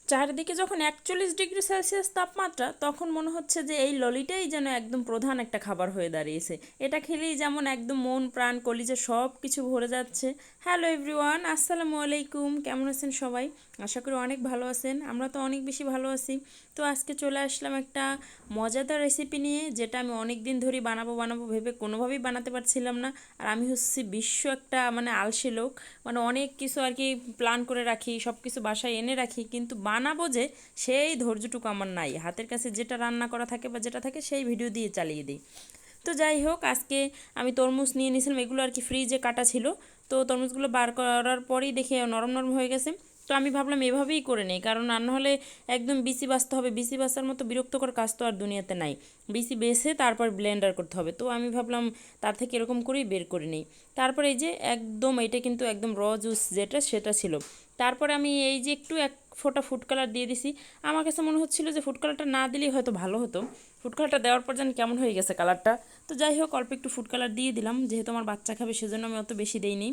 চারদিকে যখন 41 degree Celsius তাপমাত্রা তখন মনে হচ্ছে যে এই ললিটাই যেন একদম প্রধান একটা খাবার হয়ে দাঁড়িয়েছে। এটা খেলেই যেমন একদম মন প্রাণ কলিজা সব কিছু ভরে যাচ্ছে। হ্যালো এভরিওয়ান, আসসালামু আলাইকুম, কেমন আছেন সবাই? আশা করি অনেক ভালো আছেন, আমরা তো অনেক বেশি ভালো আছি। তো আজকে চলে আসলাম একটা মজাদার রেসিপি নিয়ে, যেটা আমি অনেক দিন ধরেই বানাবো বানাবো ভেবে কোনোভাবেই বানাতে পারছিলাম না। আর আমি হচ্ছি বিশ্ব একটা মানে আলসে লোক, মানে অনেক কিছু আর কি প্ল্যান করে রাখি, সব কিছু বাসায় এনে রাখি, কিন্তু বানাবো যে সেই ধৈর্যটুকু আমার নাই। হাতের কাছে যেটা রান্না করা থাকে বা যেটা থাকে সেই ভিডিও দিয়ে চালিয়ে দিই। তো যাই হোক, আজকে আমি তরমুজ নিয়ে নিয়েছিলাম, এগুলো আর কি ফ্রিজে কাটা ছিল। তো তরমুজগুলো বার করার পরেই দেখে নরম নরম হয়ে গেছে। তো আমি ভাবলাম এভাবেই করে নেই, কারণ আর নাহলে একদম বিসি বাছতে হবে। বিসি বাছার মতো বিরক্তকর কাজ তো আর দুনিয়াতে নাই। বিসি বেছে তারপর ব্লেন্ডার করতে হবে, তো আমি ভাবলাম তার থেকে এরকম করেই বের করে নিই। তারপরে এই যে একদম এটা কিন্তু একদম র জুস যেটা সেটা ছিল। তারপরে আমি এই যে একটু এক ফোঁটা ফুড কালার দিয়ে দিছি। আমার কাছে মনে হচ্ছিল যে ফুড কালারটা না দিলেই হয়তো ভালো হতো। ফুড কালারটা দেওয়ার পর যেন কেমন হয়ে গেছে কালারটা। তো যাই হোক, অল্প একটু ফুড কালার দিয়ে দিলাম, যেহেতু আমার বাচ্চা খাবে সেজন্য আমি অত বেশি দেইনি।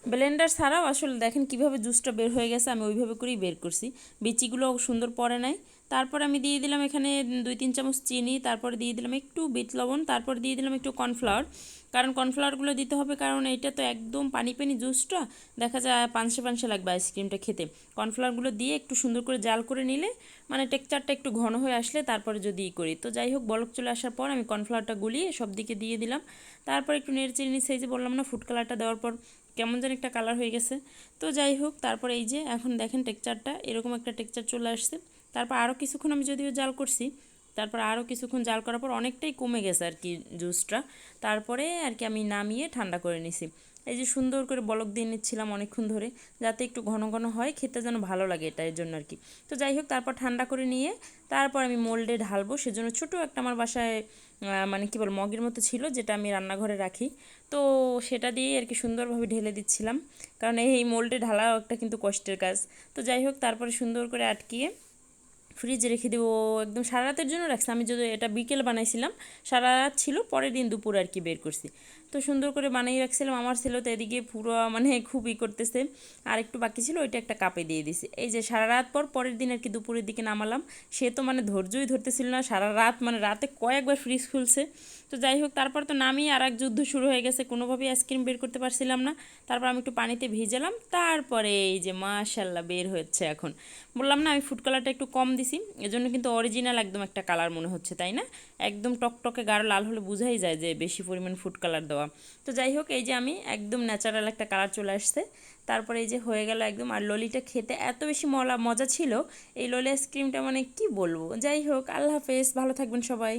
ব্লেন্ডার ছাড়াও আসলে দেখেন কিভাবে জুসটা বের হয়ে গেছে, আমি ওইভাবে করেই বের করছি। বিচিগুলো সুন্দর পড়ে নাই। তারপর আমি দিয়ে দিলাম এখানে 2-3 চামচ চিনি, তারপরে দিয়ে দিলাম একটু বিট লবণ, তারপর দিয়ে দিলাম একটু কর্নফ্লাওয়ার। কারণ কর্নফ্লাওয়ারগুলো দিতে হবে, কারণ এইটা তো একদম পানি পানি জুসটা, দেখা যায় পানসে পানসে লাগবে আইসক্রিমটা খেতে। কর্নফ্লাওয়ারগুলো দিয়ে একটু সুন্দর করে জাল করে নিলে, মানে টেক্সচারটা একটু ঘন হয়ে আসলে তারপরে যদি করি। তো যাই হোক, বলক চলে আসার পর আমি কর্নফ্লাওয়ারটা গুলিয়ে সব দিকে দিয়ে দিলাম। তারপর একটু নেড়ে চেড়ে নিচ্ছি। এই যে বললাম না, ফুড কালারটা দেওয়ার পর কেমন যেন একটা কালার হয়ে গেছে। তো যাই হোক, তারপর এই যে এখন দেখেন টেক্সচারটা এরকম একটা টেক্সচার চলে আসছে। তারপর আরও কিছুক্ষণ আমি যদিও জাল করছি, তারপর আরও কিছুক্ষণ জাল করার পর অনেকটাই কমে গেছে আর কি জুসটা। তারপরে আর কি আমি নামিয়ে ঠান্ডা করে নিছি। এই যে সুন্দর করে বলক দিয়ে নিচ্ছিলাম অনেকক্ষণ ধরে, যাতে একটু ঘন ঘন হয়, খেতে যেন ভালো লাগে, এটার জন্য আর কি। তো যাই হোক, তারপর ঠান্ডা করে নিয়ে তারপর আমি মোল্ডে ঢালবো। সেজন্য ছোটো একটা আমার বাসায় মানে কী বল মগের মতো ছিল, যেটা আমি রান্নাঘরে রাখি। তো সেটা দিয়েই আর কি সুন্দরভাবে ঢেলে দিচ্ছিলাম, কারণ এই মোল্ডে ঢালাও একটা কিন্তু কষ্টের কাজ। তো যাই হোক, তারপরে সুন্দর করে আটকিয়ে ফ্রিজে রেখে দেবো। একদম সারা রাতের জন্য রাখছি আমি, যদি এটা বিকেল বানাইছিলাম, সারা রাত ছিল, পরের দিন দুপুর আর কি বের করছি। তো সুন্দর করে বানিয়ে রাখছিলাম। আমার ছিল তো এদিকে পুরো মানে খুবই করতেছে, আর একটু বাকি ছিল, ওইটা একটা কাপে দিয়ে দিছি। এই যে সারা রাত পর পরের দিন আর কি দুপুরের দিকে নামালাম। সে তো মানে ধৈর্যই ধরতেছিল না, সারা রাত মানে রাতে কয়েকবার ফ্রিজ খুলছে। তো যাই হোক, তারপর তো নামিয়ে আর এক যুদ্ধ শুরু হয়ে গেছে, কোনোভাবেই আইসক্রিম বের করতে পারছিলাম না। তারপর আমি একটু পানিতে ভিজালাম, তারপরে এই যে মাশাল্লাহ বের হচ্ছে এখন। বললাম না আমি ফুড কালারটা একটু কম দিছি, এজন্য কিন্তু অরিজিনাল একদম একটা কালার মনে হচ্ছে, তাই না? একদম টকটকে গাঢ় লাল হলে বোঝাই যায় যে বেশি পরিমাণ ফুড কালার দেওয়া। তো যাই হোক, এই যে আমি একদম ন্যাচারাল একটা কালার চলে আসছে। তারপরে এই যে হয়ে গেল একদম। আর ললিটা খেতে এত বেশি মজা ছিল, এই ললি আইসক্রিমটা মানে কি বলবো। যাই হোক, আল্লাহ হাফেজ, ভালো থাকবেন সবাই।